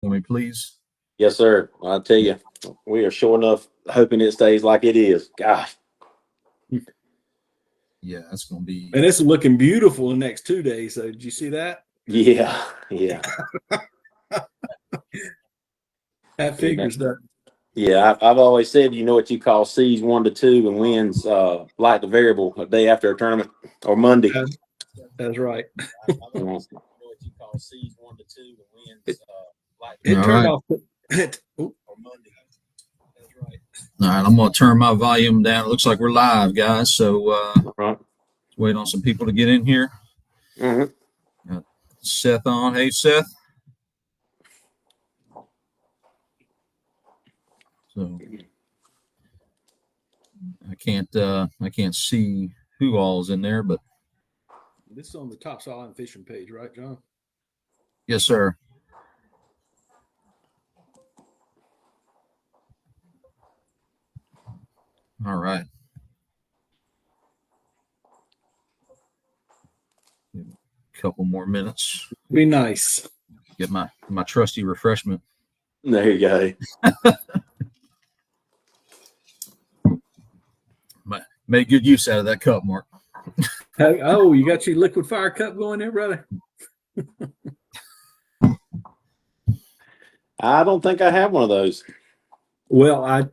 for me, please? Yes, sir. I'll tell you, we are sure enough hoping it stays like it is. Gosh. Yeah, that's going to be. And it's looking beautiful the next 2 days. So did you see that? Yeah. Yeah. That figures that. Yeah. I've always said, you know what you call C's 1 to 2 and wins like the variable a day after a tournament or Monday. That's right. You know what you call C's 1 to 2 and wins It turned off. or Monday. That's right. All right, I'm going to turn my volume down. It looks like we're live, guys. So Right. wait on some people to get in here. Mm-hmm. Got Seth on. Hey, Seth. So I can't see who all's in there, but this is on the Topsail and Fishing page, right, John? yes, sir. All right. A couple more minutes. Be nice. Get my trusty refreshment. There you go. Made good use out of that cup, Mark. Oh, you got your liquid fire cup going there, brother? I don't think I have one of those. Well, I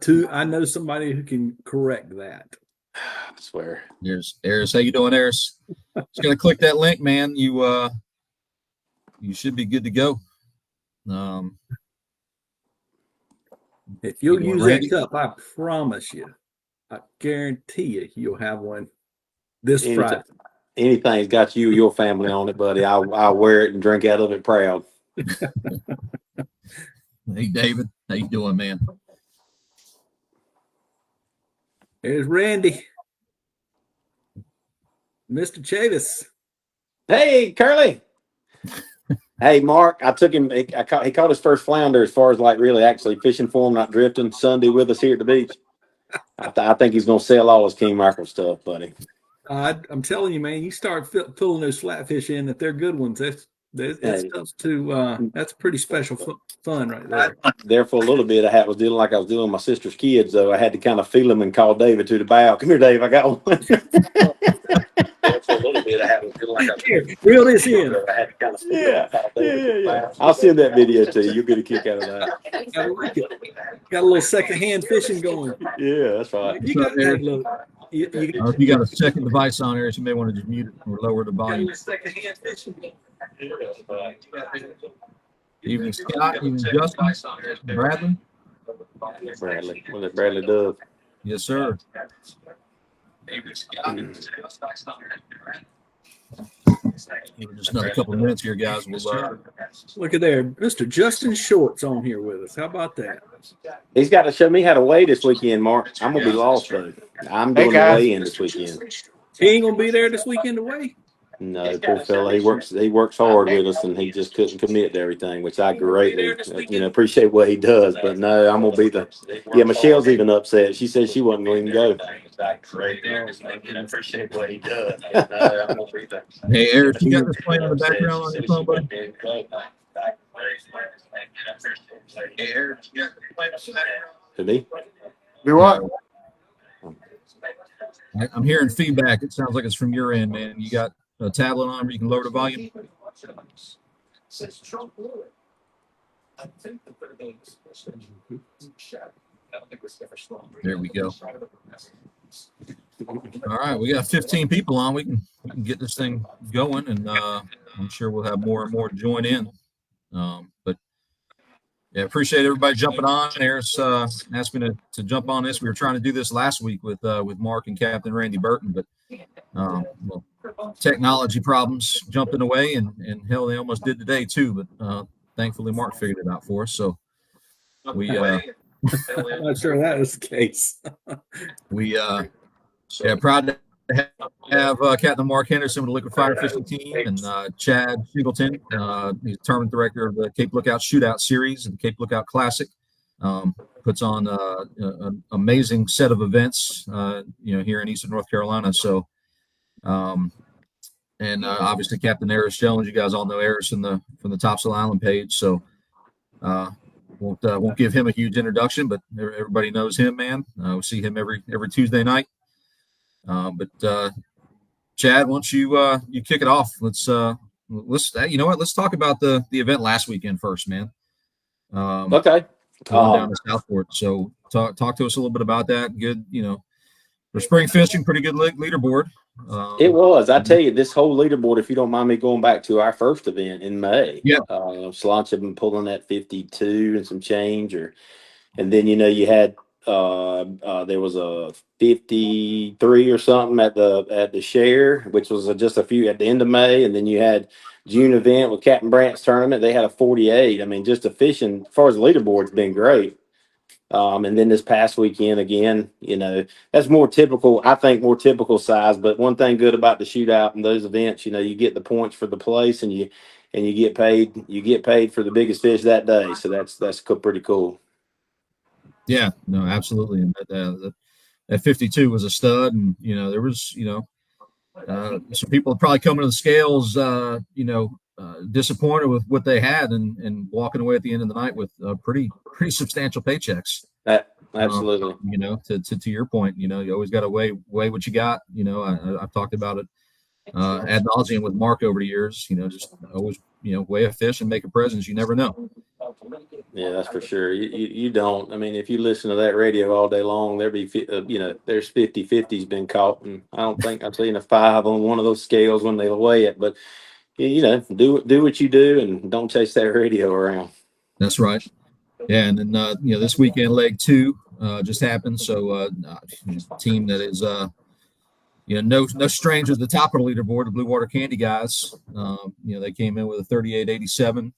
know somebody who can correct that. I swear. There's Eris. How you doing, Eris? Just gotta click that link, man. You should be good to go. If you'll use that cup, I promise you, I guarantee you'll have one this Friday. Anything's got you or your family on it, buddy. I'll wear it and drink out of it proud. Hey, David. How you doing, man? There's Randy. Mr. Chavis. Hey, Curly. Hey, Mark. I took him. He caught his first flounder as far as like really actually fishing for him, not drifting. Sunday with us here at the beach. I think he's going to sell all his King Micro stuff, buddy. I'm telling you, man, you start pulling those flatfish in, if they're good ones, that's pretty special fun right there. There for a little bit, I was dealing like I was dealing with my sister's kids, though. I had to kind of feel them and call David to the bow. Come here, Dave. I got one. There for a little bit, I was dealing like I was here, reel this in. I had to kind of yeah. I'll send that video to you. You'll get a kick out of that. I like it. Got a little secondhand fishing going. Yeah, that's right. You got a second device on there, so you may want to just mute it or lower the volume. Secondhand fishing. Evening, Scott. Evening, Justin. Bradley. Bradley. Was it Bradley Dove? Yes, sir. Just another couple of minutes here, guys. We'll look at there. Mr. Justin Short's on here with us. How about that? He's got to show me how to weigh this weekend, Mark. I'm going to be lost, though. I'm doing the weigh-in this weekend. He ain't going to be there this weekend to weigh? No, poor fella. He works hard with us, and he just couldn't commit to everything, which I greatly, appreciate what he does. But no, I'm gonna be Michelle's even upset. She said she wasn't going to go. Appreciate what he does. Hey, Eric, you got this playing in the background on your phone, buddy? To me? Do what? I'm hearing feedback. It sounds like it's from your end, man. You got a tablet on where you can lower the volume? There we go. All right, we got 15 people on. We can get this thing going, and I'm sure we'll have more and more join in. But yeah, appreciate everybody jumping on. Eris asked me to jump on this. We were trying to do this last week with Mark and Captain Randy Burton, but technology problems jumped in the way, and hell, they almost did today too. But thankfully, Mark figured it out for us. So we I'm not sure that was the case. we proud to have Captain Mark Henderson with the Liquid Fire Fishing Team, and Chad Shingleton, he's tournament director of the Cape Lookout Shootout series and the Cape Lookout Classic. Puts on an amazing set of events, here in Eastern North Carolina. So, and obviously Captain Eris Jones, you guys all know Eris from the Topsail Island page. So, Won't give him a huge introduction, but everybody knows him, man. We see him every Tuesday night. But Chad, once you kick it off, let's you know what? Let's talk about the event last weekend first, man. Okay. Going down to Southport. So talk to us a little bit about that. Good, for spring fishing, pretty good leaderboard. It was. I tell you, this whole leaderboard, if you don't mind me going back to our first event in May, yeah, Slanch had been pulling that 52 and some change, and then you had there was a 53 or something at the share, which was just a few at the end of May, and then you had June event with Captain Brandt's tournament. They had a 48. I mean, just the fishing as far as the leaderboard's been great. And then this past weekend again, that's more typical, I think more typical size. But one thing good about the shootout and those events, you get the points for the place and you get paid for the biggest fish that day. So that's pretty cool. Yeah, no, absolutely. And that 52 was a stud, and there was some people probably coming to the scales, disappointed with what they had, and walking away at the end of the night with pretty substantial paychecks. Absolutely. To your point, you always got to weigh what you got. I've talked about it ad nauseum with Mark over the years. Just always weigh a fish and make a presence. You never know. Yeah, that's for sure. You don't. I mean, if you listen to that radio all day long, there'd be there's 50/50's been caught, and I don't think I've seen a 5 on one of those scales when they weigh it. But do what you do and don't chase that radio around. That's right. Yeah, and then this weekend leg 2 just happened. So team that is no stranger at the top of the leaderboard, the Blue Water Candy guys. They came in with a 38.87.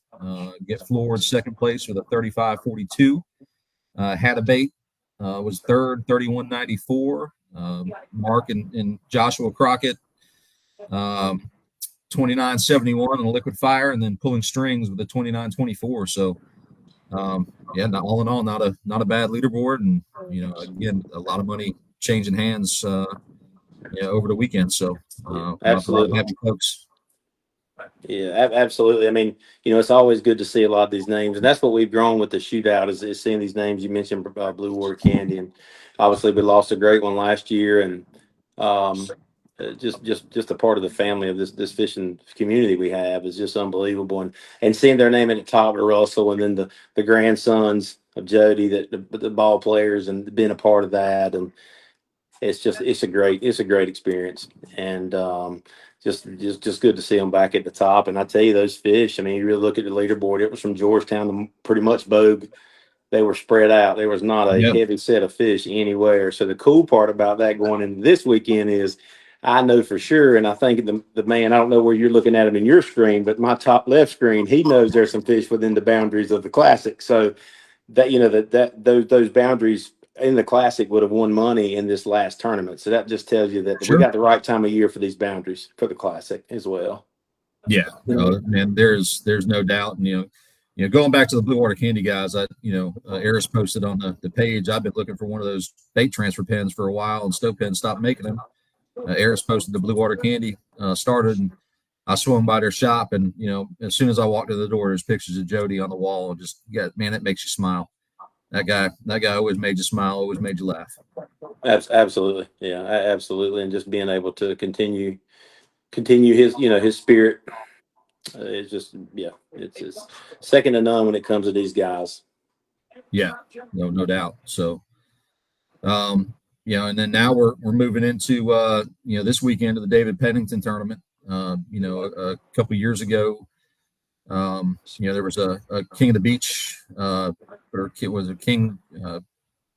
Get floored second place with a 35.42. Had a bait was third, 31.94. Mark and Joshua Crockett, 29.71 on a liquid fire, and then pulling strings with a 29.24. So all in all, not a bad leaderboard, and again, a lot of money changing hands over the weekend. So absolutely, happy folks. Yeah, absolutely. I mean, it's always good to see a lot of these names, and that's what we've grown with the shootout is seeing these names. You mentioned Blue Water Candy, and obviously we lost a great one last year, and just a part of the family of this fishing community we have is just unbelievable, and seeing their name at the top of Russell, and then the grandsons of Jody, the ball players, and being a part of that, and it's a great experience, and just good to see them back at the top. And I tell you, those fish, I mean, you really look at the leaderboard, it was from Georgetown to pretty much Bogue. They were spread out. There was not a heavy set of fish anywhere. So the cool part about that going into this weekend is I know for sure, and I think the man, I don't know where you're looking at him in your screen, but my top left screen, he knows there's some fish within the boundaries of the Classic. So that those boundaries in the Classic would have won money in this last tournament. So that just tells you that we got the right time of year for these boundaries for the Classic as well. Yeah, man, there's no doubt. And, going back to the Blue Water Candy guys, Eris posted on the page, I've been looking for one of those bait transfer pens for a while, and Stow Pen stopped making them. Eris posted the Blue Water Candy started, and I swung by their shop, and as soon as I walked in the door, there's pictures of Jody on the wall. Just man, it makes you smile. That guy always made you smile, always made you laugh. Absolutely, yeah, absolutely, and just being able to continue his spirit. It's just it's second to none when it comes to these guys. Yeah, no doubt. So, and then now we're moving into this weekend of the David Pennington tournament. A couple of years ago, there was a King of the Beach, or was it King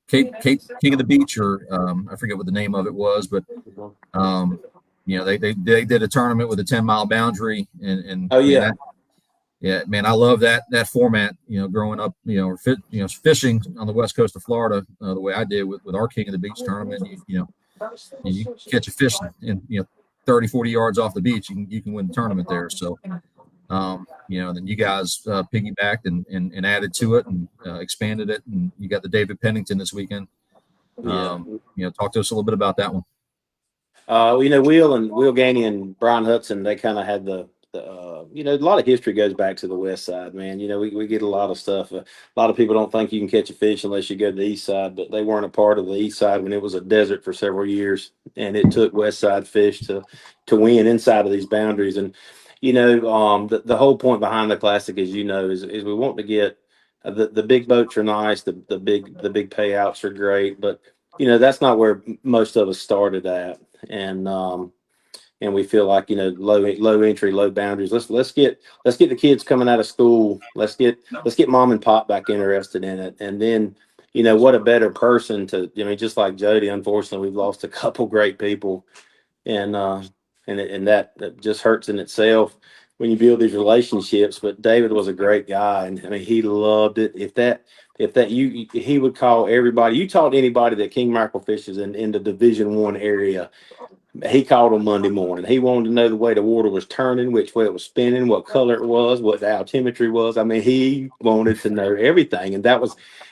Cape King of the Beach, or I forget what the name of it was, but they did a tournament with a 10-mile boundary, and oh yeah. Man, I love that format. Growing up, fishing on the west coast of Florida, the way I did with our King of the Beach tournament. You catch a fish and 30, 40 yards off the beach, you can win the tournament there. So, then you guys piggybacked and added to it and expanded it, and you got the David Pennington this weekend. Talk to us a little bit about that one. Will Gainey and Brian Hudson, they kind of had the a lot of history goes back to the west side, man. We get a lot of stuff. A lot of people don't think you can catch a fish unless you go to the east side, but they weren't a part of the east side when it was a desert for several years, and it took west side fish to win inside of these boundaries. And the whole point behind the classic, as you know, is we want to get the big boats are nice, the big payouts are great, but that's not where most of us started at, and we feel like low entry, low boundaries. Let's get the kids coming out of school. Let's get mom and pop back interested in it, and then what a better person to just like Jody. Unfortunately, we've lost a couple great people, and that just hurts in itself when you build these relationships. But David was a great guy, and I mean he loved it. He would call everybody. You talk to anybody that king mackerel fishes in the Division I area. He called on Monday morning. He wanted to know the way the water was turning, which way it was spinning, what color it was, what the altimetry was. I mean, he wanted to know everything, and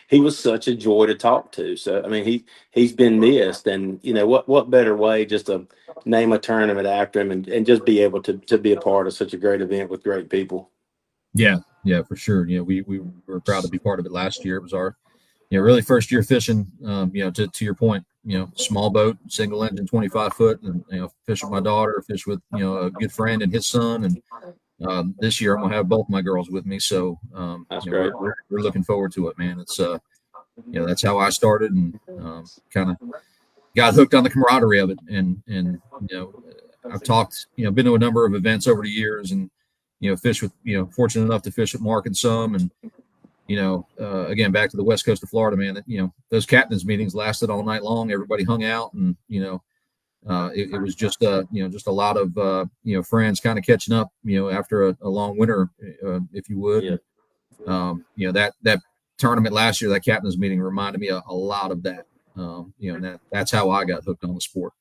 he was such a joy to talk to. So I mean, he's been missed, and what better way just to name a tournament after him and just be able to be a part of such a great event with great people. Yeah, for sure. We were proud to be part of it last year. It was our really first year fishing. To your point, small boat, single engine, 25 foot, and fish with my daughter, fish with a good friend and his son, and this year I'm gonna have both my girls with me. So That's great. We're looking forward to it, man. It's that's how I started, and kind of got hooked on the camaraderie of it, and I've talked, been to a number of events over the years, and fish with, fortunate enough to fish with Mark and some, and again, back to the west coast of Florida, man, that, those captain's meetings lasted all night long. Everybody hung out, and, it was just a lot of, friends kind of catching up, after a long winter, if you would. Yeah. That tournament last year, that captain's meeting reminded me a lot of that. And that's how I got hooked on the sport.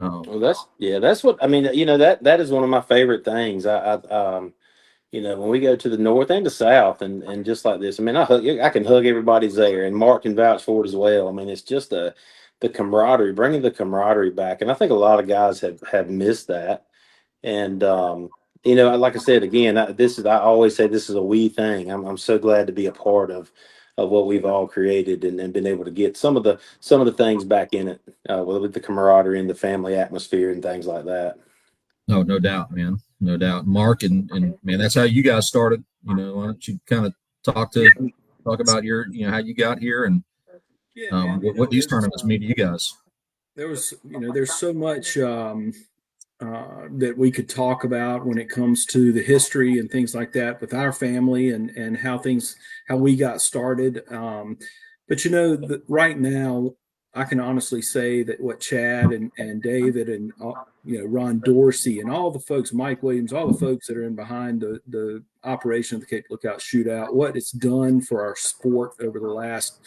Well, that's what, I mean, that is one of my favorite things. When we go to the north and the south, and just like this, I mean, I can hug everybody's there, and Mark can vouch for it as well. I mean, it's just the camaraderie, bringing the camaraderie back, and I think a lot of guys have missed that. And like I said again, I always say this is a we thing. I'm so glad to be a part of what we've all created, and been able to get some of the things back in it, with the camaraderie and the family atmosphere and things like that. No doubt, man. No doubt. Mark, and man, that's how you guys started. Why don't you kind of talk about your, how you got here, and what these tournaments mean to you guys? There was, there's so much that we could talk about when it comes to the history and things like that with our family, and how we got started. But right now, I can honestly say that what Chad and David and Ron Dorsey and all the folks, Mike Williams, all the folks that are in behind the operation of the Cape Lookout Shootout, what it's done for our sport over the last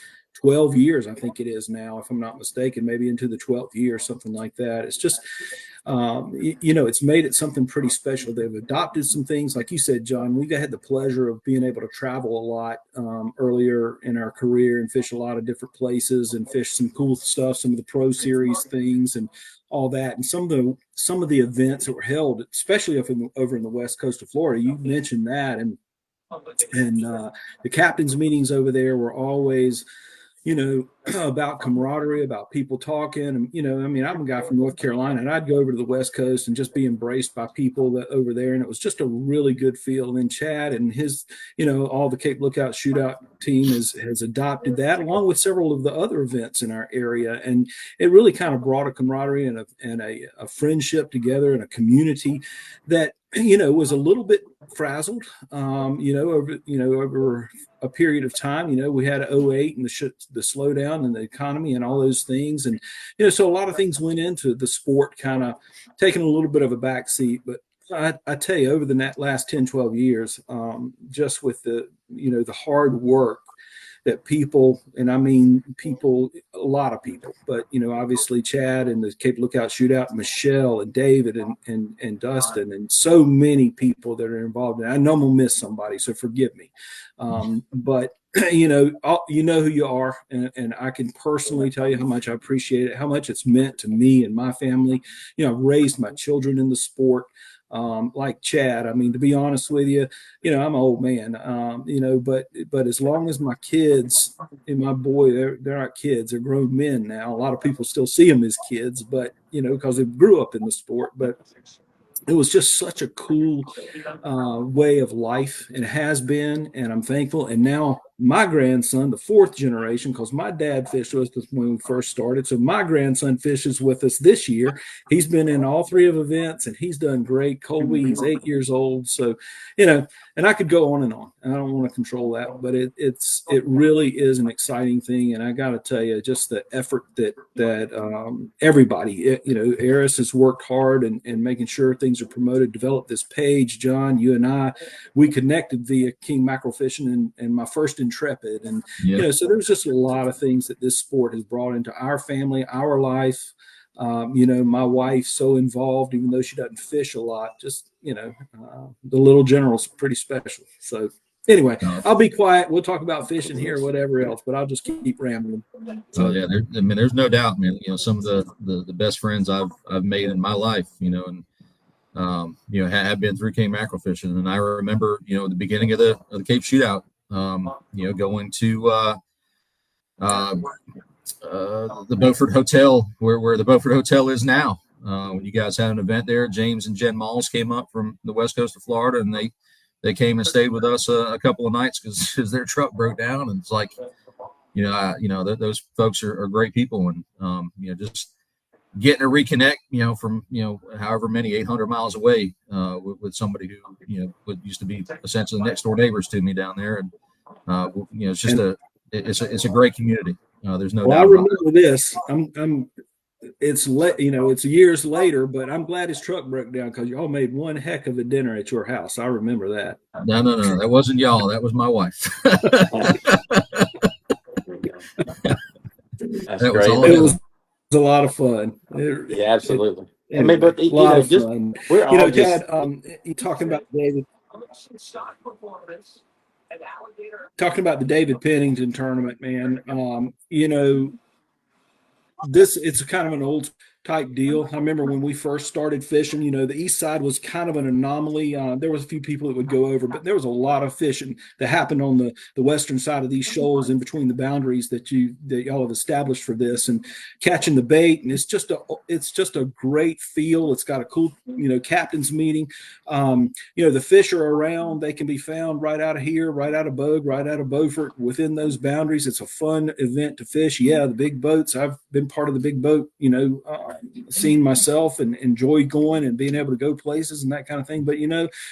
12 years, I think it is now, if I'm not mistaken, maybe into the 12th year, something like that. It's just, it's made it something pretty special. They've adopted some things, like you said, John. We had the pleasure of being able to travel a lot earlier in our career, and fish a lot of different places, and fish some cool stuff, some of the Pro Series things and all that. And some of the events that were held, especially over in the west coast of Florida, you mentioned that, and the captain's meetings over there were always about camaraderie, about people talking. And, I'm a guy from North Carolina, and I'd go over to the West Coast and just be embraced by people that over there. And it was just a really good feel. And then Chad and his, all the Cape Lookout Shootout team has adopted that, along with several of the other events in our area. And it really kind of brought a camaraderie and a friendship together, and a community that, was a little bit frazzled, over a period of time. We had 2008 and the slowdown in the economy and all those things. And, so a lot of things went into the sport kind of taking a little bit of a backseat. But I tell you, over the last 10, 12 years, just with the hard work that people, and I mean people, a lot of people, but obviously Chad and the Cape Lookout Shootout, Michelle and David and Dustin, and so many people that are involved. And I know I'm gonna miss somebody, so forgive me. But you know who you are, and I can personally tell you how much I appreciate it, how much it's meant to me and my family. I've raised my children in the sport. like Chad. I mean, to be honest with you, I'm an old man, but as long as my kids and my boy, they're not kids, they're grown men now. A lot of people still see them as kids, but, because they grew up in the sport. But it was just such a cool way of life, and has been, and I'm thankful. And now my grandson, the fourth generation, because my dad fished with us when we first started, so my grandson fishes with us this year. He's been in all three of events, and he's done great. Colby, he's 8 years old, so and I could go on and on. I don't want to control that, but it really is an exciting thing. And I got to tell you, just the effort that everybody, Eris has worked hard and making sure things are promoted, developed this page. John, you and I, we connected via King Mackerel Fishing and my first Intrepid. And, so there's just a lot of things that this sport has brought into our family, our life. My wife's so involved, even though she doesn't fish a lot. Just, the little general's pretty special. So anyway, I'll be quiet. We'll talk about fishing here or whatever else, but I'll just keep rambling. So there's no doubt, man. Some of the best friends I've made in my life, and have been through Cape Mackerel fishing. And I remember, the beginning of the Cape Shootout, going to the Beaufort Hotel, where the Beaufort Hotel is now. When you guys had an event there, James and Jen Malls came up from the west coast of Florida, and they came and stayed with us a couple of nights because their truck broke down. And it's like, those folks are great people, and just getting to reconnect, from however many 800 miles away with somebody who used to be essentially next door neighbors to me down there, and it's just it's a great community. There's no doubt. I remember this. It's years later, but I'm glad his truck broke down because y'all made one heck of a dinner at your house. I remember that. No, that wasn't y'all. That was my wife. That's great. It was a lot of fun. Yeah, absolutely. But a lot of fun. We're all Chad, you talking about David. Talking about the David Pennington tournament, man. It's kind of an old type deal. I remember when we first started fishing, the east side was kind of an anomaly. There was a few people that would go over, but there was a lot of fishing that happened on the western side of these shoals in between the boundaries that y'all have established for this, and catching the bait. And it's just a great feel. It's got a cool, captain's meeting. The fish are around. They can be found right out of here, right out of Bogue, right out of Beaufort, within those boundaries. It's a fun event to fish. Yeah, the big boats. I've been part of the big boat, seen myself and enjoy going and being able to go places and that kind of thing. But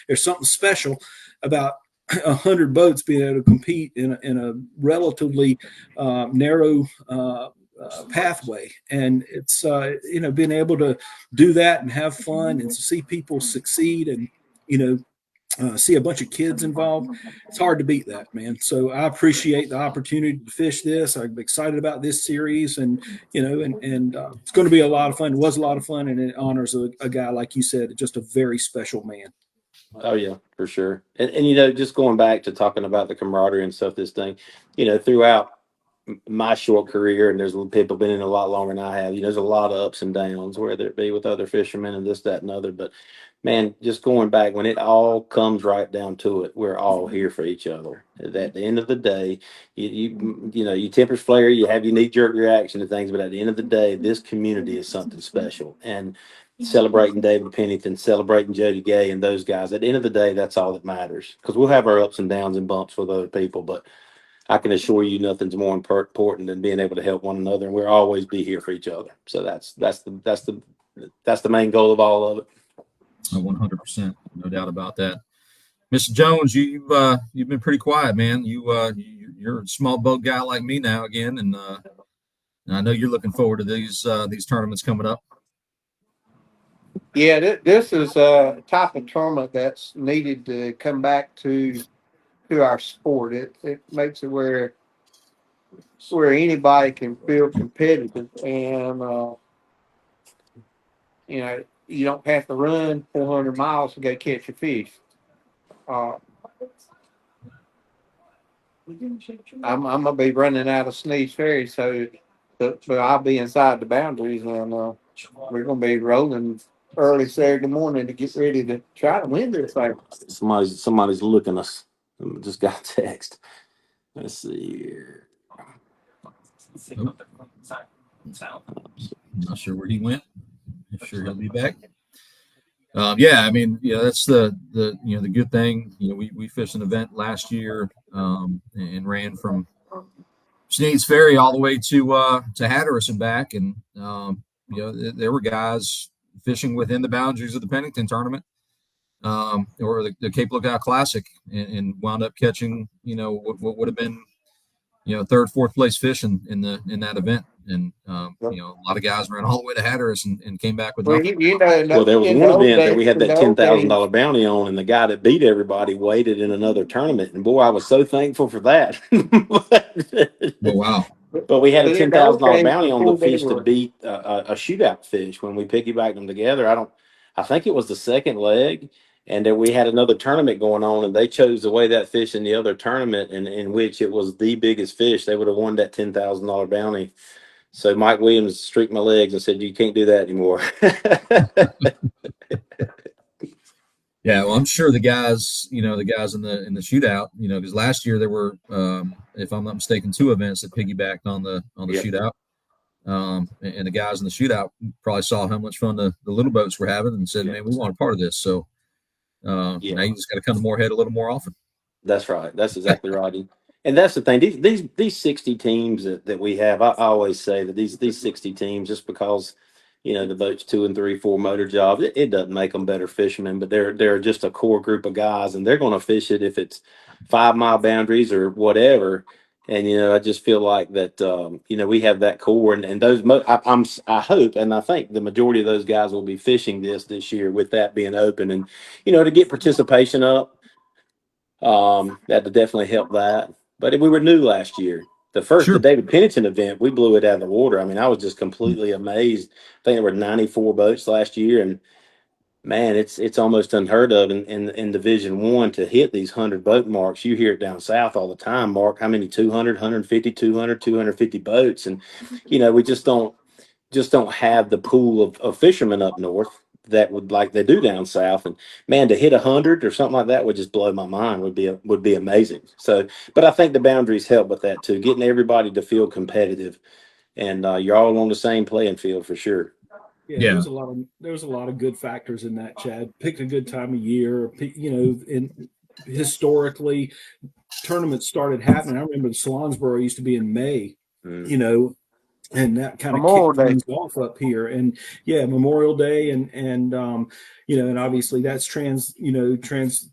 there's something special about 100 boats being able to compete in a relatively narrow pathway, and it's being able to do that and have fun and see people succeed and see a bunch of kids involved. It's hard to beat that, man. So I appreciate the opportunity to fish this. I'm excited about this series, and it's going to be a lot of fun. It was a lot of fun, and it honors a guy, like you said, just a very special man. Oh yeah, for sure. And just going back to talking about the camaraderie and stuff, this thing, throughout my short career, and there's people been in a lot longer than I have, there's a lot of ups and downs, whether it be with other fishermen and this, that, and other. But man, just going back, when it all comes right down to it, we're all here for each other. At the end of the day, you tempers flare, you have your knee-jerk reaction to things, but at the end of the day, this community is something special. And celebrating David Pennington, celebrating Jody Gay and those guys, at the end of the day, that's all that matters. Because we'll have our ups and downs and bumps with other people, but I can assure you nothing's more important than being able to help one another, and we'll always be here for each other. So that's the main goal of all of it. 100%, no doubt about that. Mr. Jones, you've been pretty quiet, man. You're a small boat guy like me now again, and I know you're looking forward to these tournaments coming up. Yeah, this is a type of tournament that's needed to come back to our sport. It makes it where anybody can feel competitive, and you don't have to run 400 miles to go catch a fish. I'm gonna be running out of Sneeze Ferry, so but I'll be inside the boundaries, and we're gonna be rolling early Saturday morning to get ready to try to win this thing. Somebody's looking us. Just got a text. Let's see here. Not sure where he went. I'm sure he'll be back. Yeah, I mean, that's the good thing. We fished an event last year and ran from Sneed's Ferry all the way to Hatteras and back, and there were guys fishing within the boundaries of the Pennington tournament or the Cape Lookout Classic, and wound up catching what would have been third, fourth place fish in that event. And a lot of guys ran all the way to Hatteras and came back with Well, nothing. Well, there was in one the old event that days- we had in that the old $10,000 bounty on, and the guy that beat everybody waited in another tournament. And boy, I was so thankful for that. Oh wow! But we had a But in the old $10,000 days, bounty on the before they fish to were- beat a shootout fish when we piggybacked them together. I think it was the second leg, and then we had another tournament going on, and they chose to weigh that fish in the other tournament, and in which it was the biggest fish. They would have won that $10,000 bounty. So Mike Williams streaked my legs and said, "You can't do that anymore." Yeah, well, I'm sure the guys in the shootout, because last year there were, if I'm not mistaken, 2 events that piggybacked on the Yep. shootout. And the guys in the shootout probably saw how much fun the little boats were having and said, Yeah. "Man, we want a part of this." So now Yeah. you just got to come to Moorhead a little more often. That's right. That's exactly right. And that's the thing. These 60 teams that we have, I always say that these 60 teams, just because the boats 2 and 3, 4 motor jobs, it doesn't make them better fishermen, but they're just a core group of guys, and they're going to fish it if it's 5-mile boundaries or whatever. And I just feel like that we have that core, and those I hope and I think the majority of those guys will be fishing this year with that being open, and to get participation up. That would definitely help that. But we were new last year. Sure. The David Pennington event, we blew it out of the water. I mean, I was just completely amazed. I think there were 94 boats last year, and man, it's almost unheard of in Division One to hit these 100 boat marks. You hear it down south all the time, Mark. How many? 200, 150, 200, 250 boats, and we just don't have the pool of fishermen up north that would like they do down south. And man, to hit 100 or something like that would just blow my mind. Would be amazing. So, but I think the boundaries help with that too, getting everybody to feel competitive, and you're all on the same playing field for sure. Yeah, there's a lot of good factors in that, Chad. Picked a good time of year. And historically, tournaments started happening. I remember the Swansboro used to be in May. And that kind of Memorial kicked Day. things off up here. And yeah, Memorial Day, and obviously that's transitioned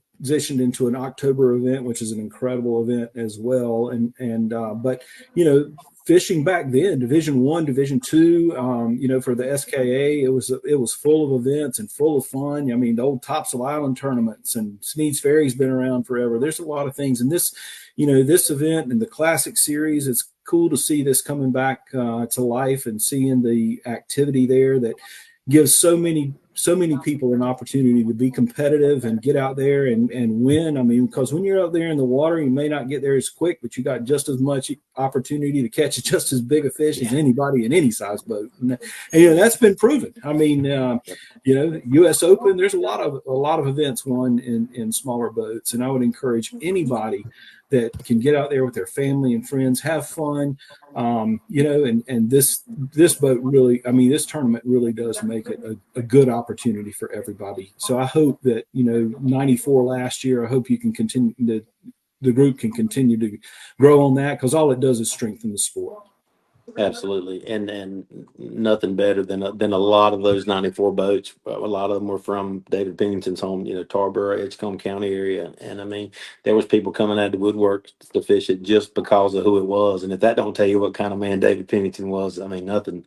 into an October event, which is an incredible event as well. But fishing back then, Division One, Division Two, for the SKA, it was full of events and full of fun. I mean, the old Topsail Island tournaments, and Sneed's Ferry's been around forever. There's a lot of things, and this event and the Classic Series, it's cool to see this coming back to life and seeing the activity there that gives so many people an opportunity to be competitive and get out there and win. I mean, because when you're out there in the water, you may not get there as quick, but you got just as much opportunity to catch just as big a fish as anybody in any size boat. And that's been proven. I mean, U.S. Open, there's a lot of events won in smaller boats, and I would encourage anybody that can get out there with their family and friends, have fun, and this boat really, I mean, this tournament really does make it a good opportunity for everybody. So I hope that, 94 last year, I hope you can continue, the group can continue to grow on that, because all it does is strengthen the sport. Absolutely, and nothing better than a lot of those 94 boats. A lot of them were from David Pennington's home, Tarboro, Edgecombe County area, and I mean, there was people coming out of the woodwork to fish it just because of who it was. And if that don't tell you what kind of man David Pennington was, I mean, nothing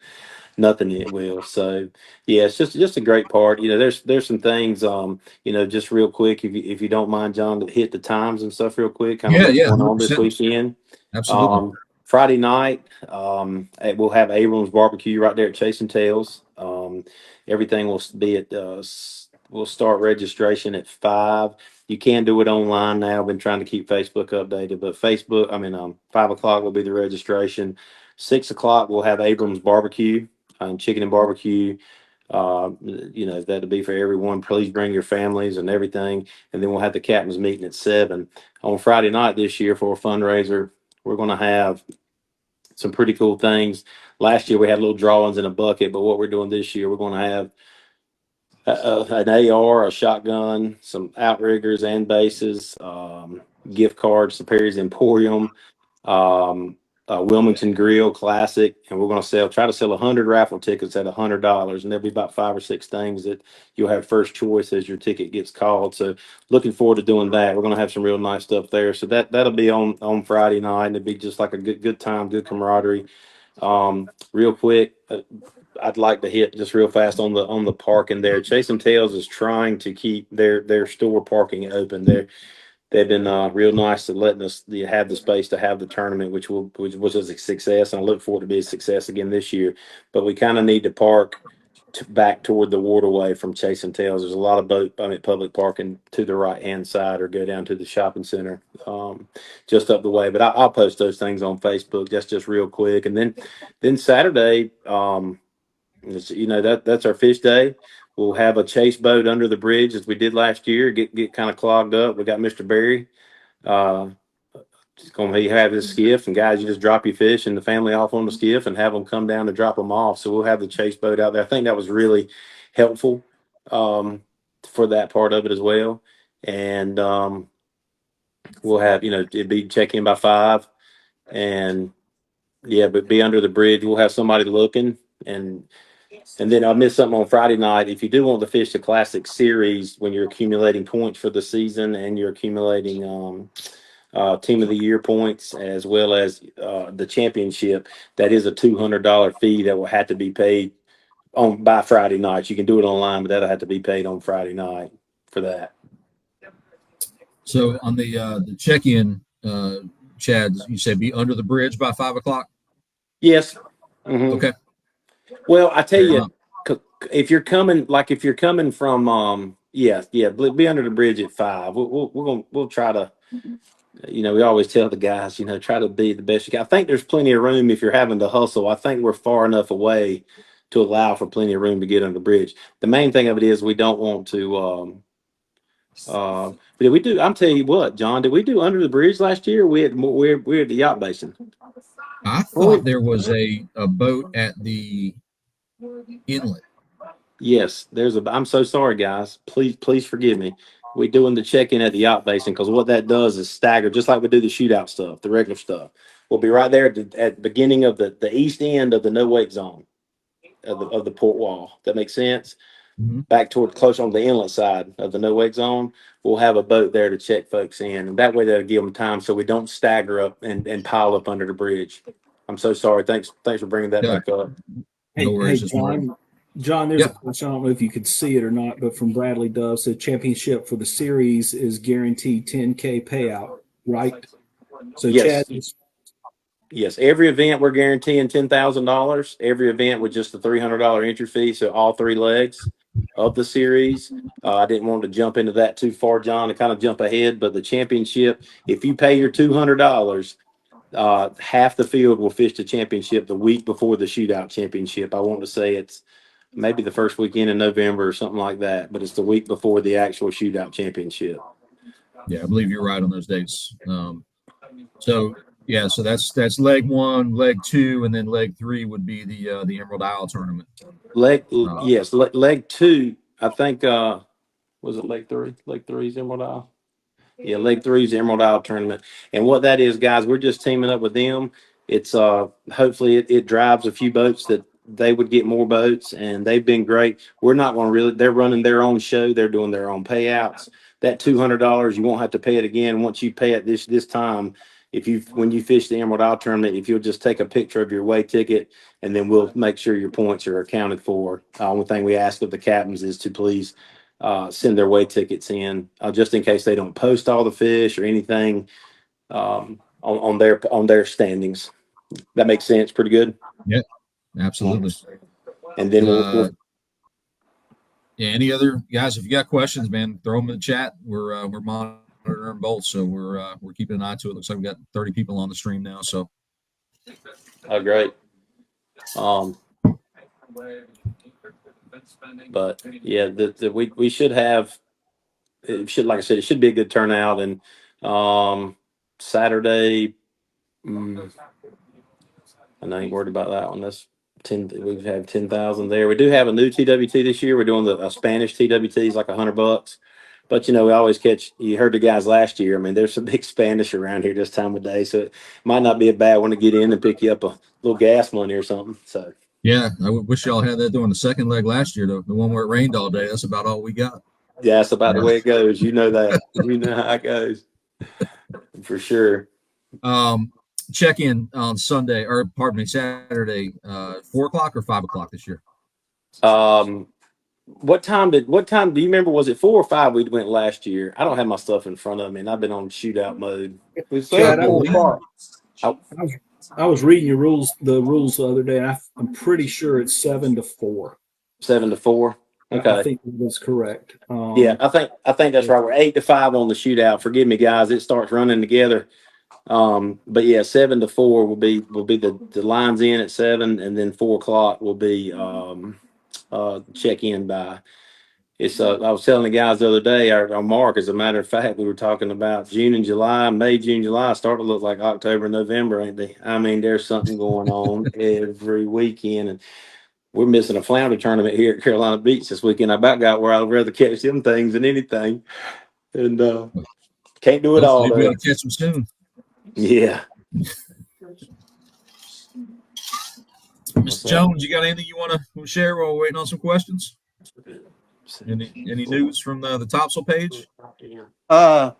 it will. So yeah, it's just a great part. There's some things, just real quick, if you don't mind, John, to hit the times and stuff real quick, kind of what's going on this 100%. weekend. Absolutely. Friday night, we'll have Abrams Barbecue right there at Chasing Tails. Everything will be at, we'll start registration at 5. You can do it online now. I've been trying to keep Facebook updated, but 5 o'clock will be the registration. 6 o'clock, we'll have Abrams Barbecue, chicken and barbecue. That'll be for everyone. Please bring your families and everything. And then we'll have the captain's meeting at 7 on Friday night this year for a fundraiser. We're going to have some pretty cool things. Last year we had little drawings in a bucket, but what we're doing this year, we're going to have an AR, a shotgun, some outriggers and bases, gift cards to Perry's Emporium, Wilmington Grill Classic, and we're going to try to sell 100 raffle tickets at $100, and there'll be about 5 or 6 things that you'll have first choice as your ticket gets called. So looking forward to doing that. We're going to have some real nice stuff there. So that'll be on Friday night, and it'll be just like a good time, good camaraderie. Real quick, I'd like to hit just real fast on the parking there. Chase and Tails is trying to keep their store parking open. They've been real nice to letting us have the space to have the tournament, which was a success, and I look forward to be a success again this year. But we kind of need to park back toward the waterway from Chase and Tails. There's a lot of public parking to the right hand side, or go down to the shopping center just up the way. But I'll post those things on Facebook. That's just real quick, and then Saturday. That's our fish day. We'll have a chase boat under the bridge as we did last year. Get kind of clogged up. We got Mr. Barry. He's going to have his skiff, and guys, you just drop your fish and the family off on the skiff and have them come down to drop them off. So we'll have the chase boat out there. I think that was really helpful for that part of it as well. And we'll have it'd be check in by 5, and but be under the bridge. We'll have somebody looking. And then I missed something on Friday night. If you do want to fish the Classic Series, when you're accumulating points for the season and you're accumulating Team of the Year points, as well as the championship, that is a $200 fee that will have to be paid by Friday night. You can do it online, but that'll have to be paid on Friday night for that. So on the check-in, Chad, you said be under the bridge by 5 o'clock? Yes. Mm-hmm. Okay. Well, I tell you, if you're coming from, be under the bridge at 5. We'll try to, we always tell the guys, try to be the best you can. I think there's plenty of room if you're having to hustle. I think we're far enough away to allow for plenty of room to get under the bridge. The main thing of it is we don't want to, did we do? I'm telling you what, John, did we do under the bridge last year? We're at the yacht basin. I thought there was a boat at the inlet. Yes, I'm so sorry, guys. Please forgive me. We're doing the check-in at the yacht basin, because what that does is stagger, just like we do the shootout stuff, the regular stuff. We'll be right there at the beginning of the east end of the no wake zone of the port wall. That makes sense. Mm-hmm. Back toward close on the inlet side of the no wake zone, we'll have a boat there to check folks in, and that way that'll give them time so we don't stagger up and pile up under the bridge. I'm so sorry. Thanks for bringing that back up. Hey, John, there's a question. I don't know if you could see it or not, but from Bradley Dove, said championship for the series is guaranteed $10K payout, right? So yes. Chad, yes, every event we're guaranteeing $10,000. Every event with just a $300 entry fee, so all 3 legs of the series. I didn't want to jump into that too far, John, to kind of jump ahead, but the championship, if you pay your $200, half the field will fish the championship the week before the shootout championship. I want to say it's maybe the first weekend in November or something like that, but it's the week before the actual shootout championship. Yeah, I believe you're right on those dates. So that's leg 1, leg 2, and then leg 3 would be the Emerald Isle tournament. Leg 2. I think was it leg 3? Leg 3 is Emerald Isle. Yeah, leg 3 is the Emerald Isle tournament, and what that is, guys, we're just teaming up with them. It's hopefully it drives a few boats that they would get more boats, and they've been great. We're not going to really. They're running their own show. They're doing their own payouts. That $200, you won't have to pay it again once you pay it this time. When you fish the Emerald Isle tournament, if you'll just take a picture of your way ticket, and then we'll make sure your points are accounted for. Only thing we ask of the captains is to please send their way tickets in, just in case they don't post all the fish or anything on their standings. That makes sense. Pretty good. Yeah, absolutely. And then any other guys, if you got questions, man, throw them in the chat. We're monitoring both, so we're keeping an eye to it. Looks like we got 30 people on the stream now. So, great. But yeah, we should have. It should, like I said, it should be a good turnout. And Saturday, I ain't worried about that one. That's 10. We've had 10,000 there. We do have a new TWT this year. We're doing a Spanish TWT. It's like $100. But we always catch. You heard the guys last year. I mean, there's some big Spanish around here this time of day, so it might not be a bad one to get in and pick you up a little gas money or something. So Yeah, I wish y'all had that during the second leg last year, though. The one where it rained all day. That's about all we got. yeah, that's about the way it goes. You know that. You know how it goes for sure. Check in on Sunday, or pardon me, Saturday, 4:00 or 5:00 this year. What time do you remember? Was it 4 or 5 we went last year? I don't have my stuff in front of me, and I've been on shootout mode. It was Chad, there 4 o'clock. I was reading the rules the other day. I'm pretty sure it's 7 to 4. 7 to 4. Okay. I think that's correct. Yeah, I think that's right. We're 8 to 5 on the shootout. Forgive me, guys. It starts running together. But yeah, 7 to 4 will be the lines in at 7, and then 4 o'clock will be check in by. It's I was telling the guys the other day, our mark, as a matter of fact, we were talking about June and July, May, June, July, start to look like October, November, ain't they? I mean, there's something going on every weekend, and we're missing a flounder tournament here at Carolina Beach this weekend. I about got where I'd rather catch them things than anything, and can't do it all. Hopefully, we'll catch them soon. Yeah. Mr. Jones, you got anything you want to share while we're waiting on some questions? Any news from the Topsail page? I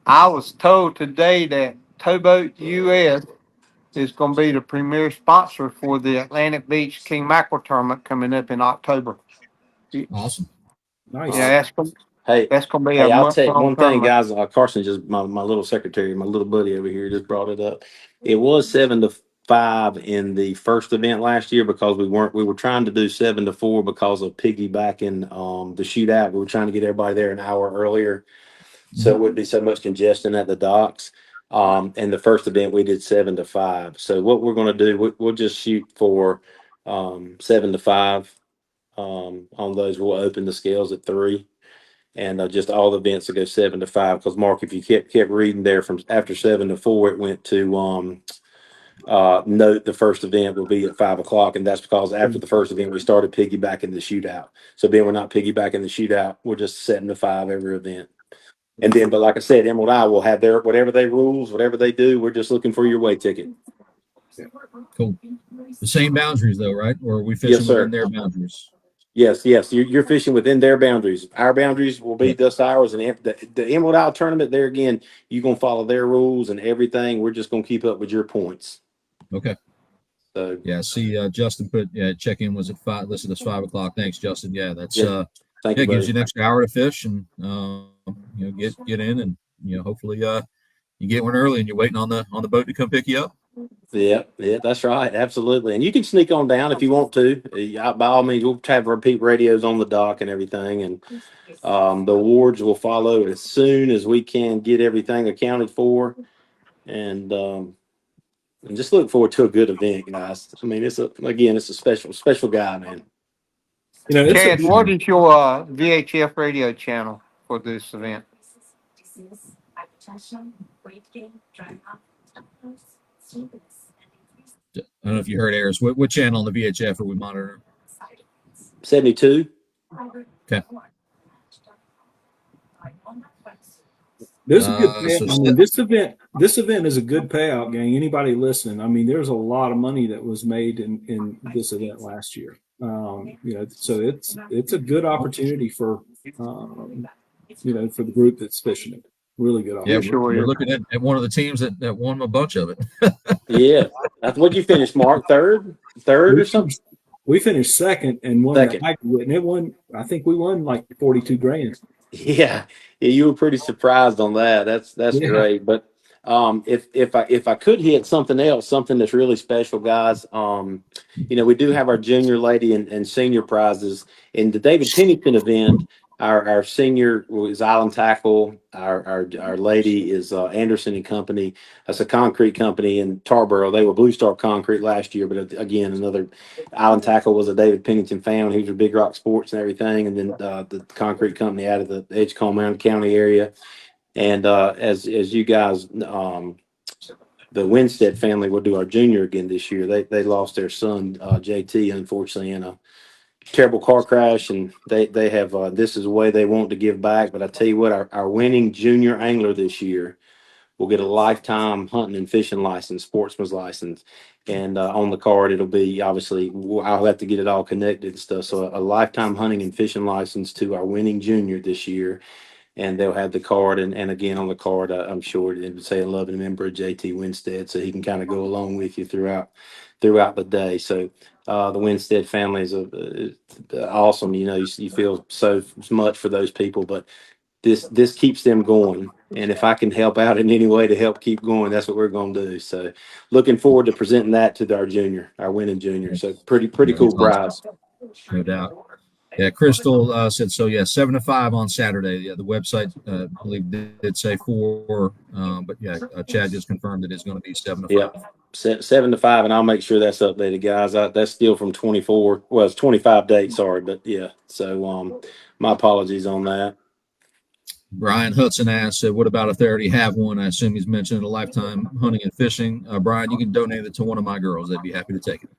was told today that Towboat US is going to be the premier sponsor for the Atlantic Beach King Mackerel tournament coming up in October. Awesome. Nice. Yeah, that's going to be a I'll tell you one thing, tournament. guys. Carson, just my little secretary, my little buddy over here, just brought it up. It was 7 to 5 in the first event last year because we were trying to do 7 to 4 because of piggybacking the shootout. We were trying to get everybody there an hour earlier, so it wouldn't be so much congestion at the docks. And the first event we did 7 to 5. So what we're going to do, we'll just shoot for 7 to 5 on those. We'll open the scales at 3. And just all the events will go 7 to 5. Because Mark, if you kept reading there from after 7 to 4, it went to note the first event will be at 5 o'clock, and that's because after the first event we started piggybacking the shootout. So being we're not piggybacking the shootout, we're just 7 to 5 every event. And then, but like I said, Emerald Eye will have their whatever they rules, whatever they do. We're just looking for your way ticket. Cool. The same boundaries though, right? Or are we fishing within their boundaries? Yes. You're fishing within their boundaries. Our boundaries will be just ours, and the Emerald Isle tournament, there again, you're gonna follow their rules and everything. We're just gonna keep up with your points. Okay. So yeah, see, Justin put check in was at 5. Listed as 5 o'clock. Thanks, Justin. Yeah, that's thank you, gives you an extra hour to fish and get in and hopefully you get one early and you're waiting on the boat to come pick you up. Yeah, that's right. Absolutely. And you can sneak on down if you want to. By all means, we'll have repeat radios on the dock and everything. And the awards will follow as soon as we can get everything accounted for. And just look forward to a good event, guys. I mean, it's a special guy, man. Chad, what is your VHF radio channel for this event? I don't know if you heard Ayers. What channel on the VHF are we monitoring? 72. Okay. There's a good payout. I mean, this event is a good payout, gang. Anybody listening? I mean, there's a lot of money that was made in this event last year. So it's a good opportunity for for the group that's fishing it. Really good opportunity. Yeah, we're looking at one of the teams that won a bunch of it. Yeah, that's what you finished, Mark. Third or something. We finished second and won the aggregate, and it won. I think we won like 42 grand. Yeah, you were pretty surprised on that. That's great. But if I could hit something else, something that's really special, guys. We do have our junior lady and senior prizes in the David Pennington event. Our senior is Island Tackle. Our lady is Anderson and Company. That's a concrete company in Tarboro. They were Blue Star Concrete last year, but again, another Island Tackle was a David Pennington family. He was with Big Rock Sports and everything, and then the concrete company out of the Edgecombe Mountain County area. And as you guys, the Winstead family will do our junior again this year. They lost their son JT, unfortunately, in a terrible car crash, and they have this is the way they want to give back. But I tell you what, our winning junior angler this year will get a lifetime hunting and fishing license, sportsman's license, and on the card it'll be, obviously I'll have to get it all connected and stuff. So a lifetime hunting and fishing license to our winning junior this year, and they'll have the card, and again on the card I'm sure it would say a loving member of JT Winstead, so he can kind of go along with you throughout the day. So the Winstead family is awesome. You know, you feel so much for those people, but this keeps them going. And if I can help out in any way to help keep going, that's what we're going to do. So looking forward to presenting that to our winning junior. So pretty cool prize. No doubt. Yeah, Crystal said so. Yeah, 7 to 5 on Saturday. Yeah, the website I believe did say 4, but yeah, Chad just confirmed that it's going to be 7 to 5. 7 to 5, and I'll make sure that's updated, guys. That's still from 24. Well, it's 25 dates. Sorry, but yeah. So my apologies on that. Brian Hudson asked, "What about if they already have one? I assume he's mentioned a lifetime hunting and fishing. Brian, you can donate it to one of my girls. They'd be happy to take it."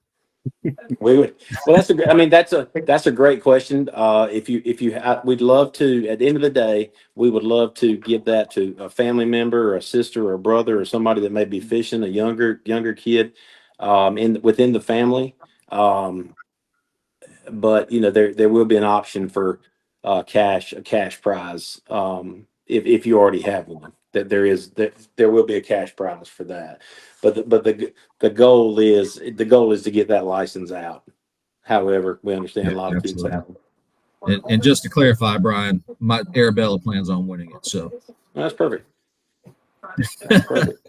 We would. Well, that's a great question. We'd love to. At the end of the day, we would love to give that to a family member, or a sister, or a brother, or somebody that may be fishing, a younger kid, within the family. But you know, there will be an option for a cash prize if you already have one. There will be a cash prize for that. But the goal is to get that license out. However, we understand a lot of kids have them. And just to clarify, Brian, my Arabella plans on winning it. So that's perfect. That's perfect.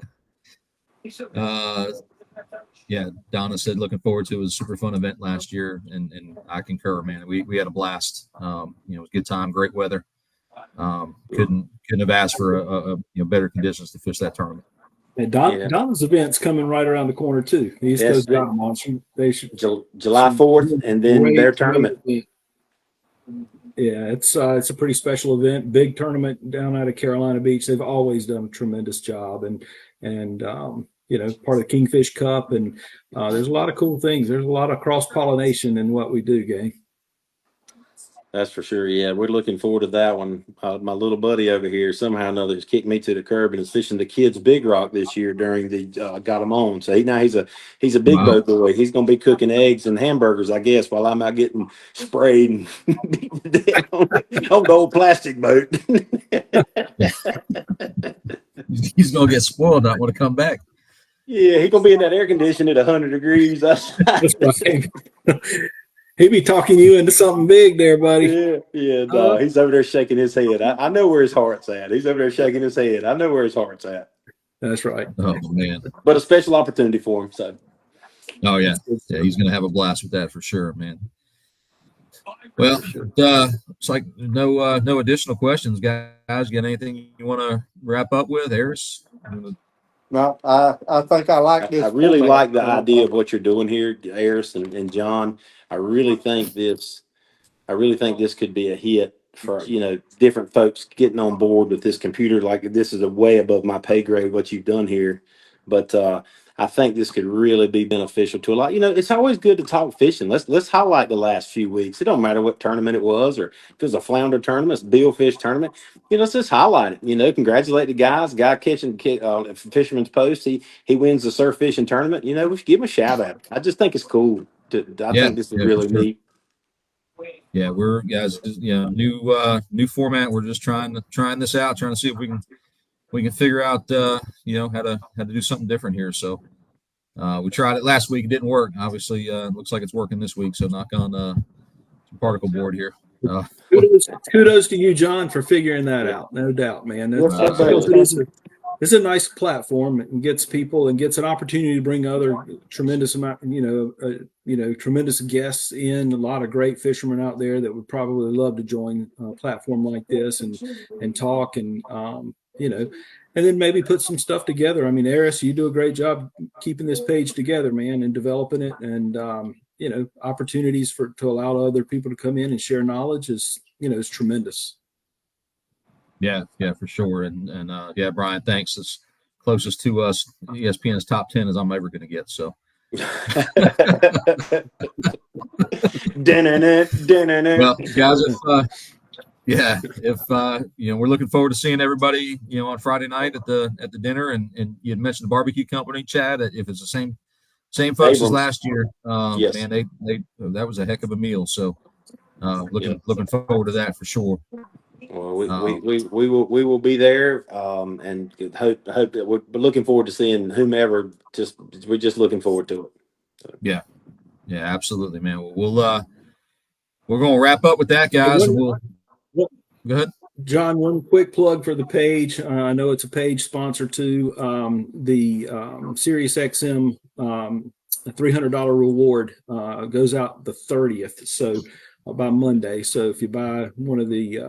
Yeah, Donna said looking forward to it. It was a super fun event last year, and I concur, man. We had a blast. It was a good time, great weather. Couldn't have asked for a better conditions to fish that tournament. And Donna's event's coming right around the corner too. The East Coast Donna Launch. They should July 4th, and then their tournament. Yeah, it's a pretty special event. Big tournament down out of Carolina Beach. They've always done a tremendous job, and part of the Kingfish Cup, and there's a lot of cool things. There's a lot of cross pollination in what we do, gang. That's for sure. Yeah, we're looking forward to that one. My little buddy over here somehow or another has kicked me to the curb and is fishing the kids' Big Rock this year during the got him on. So he's a big boat boy. He's going to be cooking eggs and hamburgers, I guess, while I'm out getting sprayed and on the old plastic boat. He's going to get spoiled. Not want to come back. Yeah, he's going to be in that air conditioning at 100 degrees. That's right. He be talking you into something big there, buddy. Yeah. No, he's over there shaking his head. I know where his heart's at. He's over there shaking his head. I know where his heart's at. That's right. Oh, man. But a special opportunity for him. So. Oh, yeah. Yeah, he's going to have a blast with that for sure, man. Well, it's like no additional questions, guys. Got anything you want to wrap up with, Harris? No, I think I like this. I really like the idea of what you're doing here, Harris and John. I really think this could be a hit for, different folks getting on board with this computer. Like, this is a way above my pay grade, what you've done here. But I think this could really be beneficial to a lot. It's always good to talk fishing. Let's highlight the last few weeks. It don't matter what tournament it was, or if it was a flounder tournament, it's a billfish tournament. Let's just highlight it. Congratulate the guys. Guy catching Fisherman's Post. He wins the surf fishing tournament. We should give him a shout out. I just think it's cool. I think this is really neat. Yeah, we're guys. New format. We're just trying this out, trying to see if we can figure out how to do something different here. So we tried it last week. It didn't work. Obviously, it looks like it's working this week. So knock on particle board here. Kudos to you, John, for figuring that out. No doubt, man. this is a nice platform and gets people and gets an opportunity to bring other tremendous amount, tremendous guests in. A lot of great fishermen out there that would probably love to join a platform like this and talk and and then maybe put some stuff together. I mean, Eris, you do a great job keeping this page together, man, and developing it. And opportunities to allow other people to come in and share knowledge is tremendous. Yeah, for sure. And yeah, Brian, thanks. It's closest to us ESPN's top 10 as I'm ever going to get. So. Well, guys, if we're looking forward to seeing everybody, on Friday night at the dinner, and you had mentioned the barbecue company, Chad. If it's the same folks as last year, yes. Man, they that was a heck of a meal. So, looking forward to that for sure. Well, we will be there, and hope that we're looking forward to seeing whomever. We're just looking forward to it. So. Yeah, absolutely, man. We're going to wrap up with that, guys, and we'll go ahead. John, one quick plug for the page. I know it's a page sponsor to the SiriusXM $300 reward goes out the 30th. So. By Monday. So if you buy one of the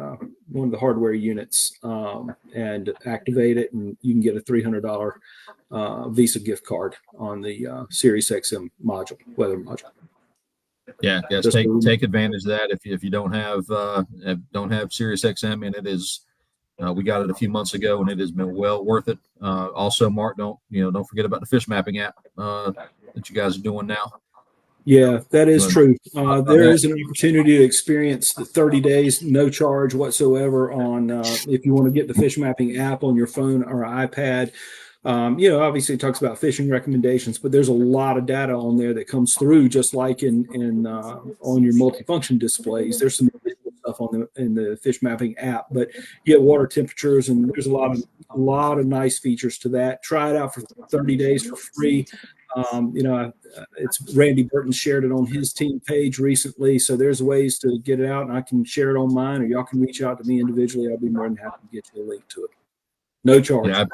hardware units and activate it, and you can get a $300 Visa gift card on the SiriusXM weather module. Yeah, yes, take advantage of that if you don't have SiriusXM, and it is we got it a few months ago, and it has been well worth it. Also, Mark, don't forget about the fish mapping app that you guys are doing now. Yeah, that is true. There is an opportunity to experience the 30 days, no charge whatsoever on if you want to get the fish mapping app on your phone or iPad. Obviously it talks about fishing recommendations, but there's a lot of data on there that comes through, just like in on your multifunction displays. There's some stuff in the fish mapping app, but you get water temperatures, and there's a lot of nice features to that. Try it out for 30 days for free. It's Randy Burton shared it on his team page recently, so there's ways to get it out, and I can share it on mine, or y'all can reach out to me individually. I'll be more than happy to get you a link to it. No charge. Yeah,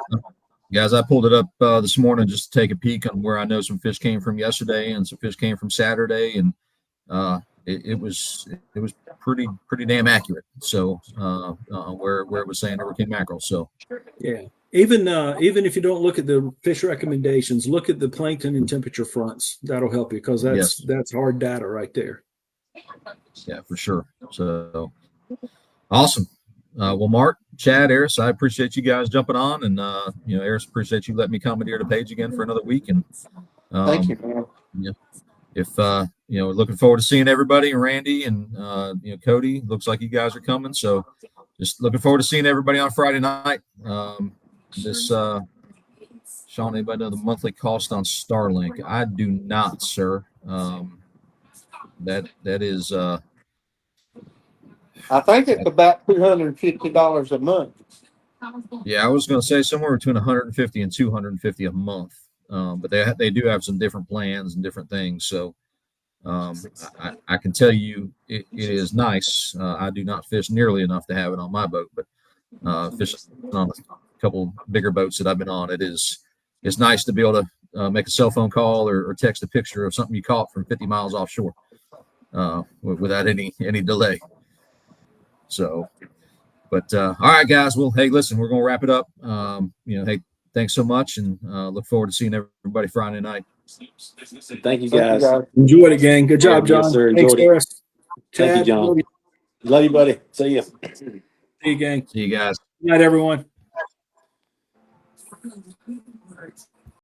guys, I pulled it up this morning just to take a peek on where I know some fish came from yesterday and some fish came from Saturday, and it was pretty damn accurate. So where it was saying hurricane mackerel. So yeah. Even if you don't look at the fish recommendations, look at the plankton and temperature fronts. That'll help you, because that's hard data right there. Yeah, for sure. So awesome. Well, Mark, Chad, Eris, I appreciate you guys jumping on, and Eris, appreciate you letting me commandeer the page again for another week. And thank you, man. Yeah, if looking forward to seeing everybody, and Randy and Cody. Looks like you guys are coming, so just looking forward to seeing everybody on Friday night. This Sean, anybody know the monthly cost on Starlink? I do not, sir. That is I think it's about $250 a month. Yeah, I was going to say somewhere between 150 and 250 a month. But they do have some different plans and different things. So I can tell you it is nice. I do not fish nearly enough to have it on my boat, but fishing on a couple bigger boats that I've been on, it's nice to be able to make a cell phone call or text a picture of something you caught from 50 miles offshore without any delay. So, but all right, guys. Well, hey, listen, we're gonna wrap it up. Hey, thanks so much, and look forward to seeing everybody Friday night. Thank you, guys. Enjoy it, gang. Good job, John. Yes, sir. Thanks, Eris. Thank you, John. Love you, buddy. See you. See you, gang. See you guys. Good night, everyone.